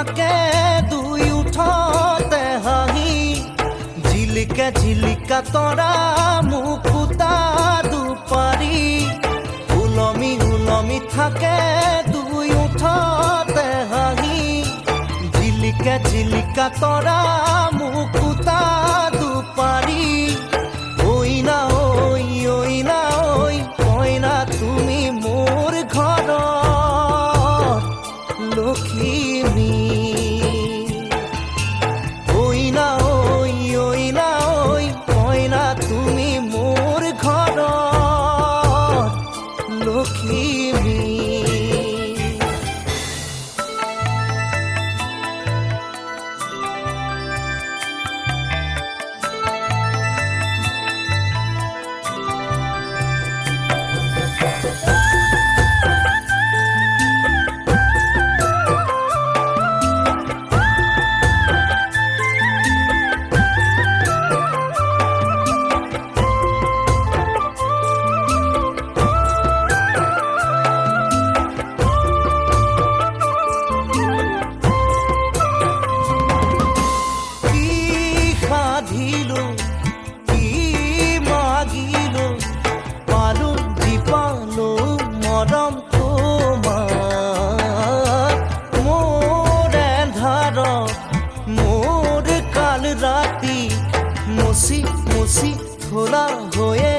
থাকে দুই উঠতে হাঁহি ঝিলিকা ঝিলিকা তৰা মুকুতা দুপাৰি উলমি উলমি থাকে দুই উঠতে হাঁহি ঝিলিকা ঝিলিকা তৰা মুকুতা দুপাৰি ঐনা ঐ ঐনা ঐ কইনা তুমি মোৰ ঘৰত লখিমী ঐনা ঐ ঐনা ঐ কইনা তুমি মোৰ ঘৰত লখিমী মৰম তোমাৰ মোৰ এন্ধাৰ মোৰ কাল ৰাতি মুচি মুচি থোলা হৈয়ে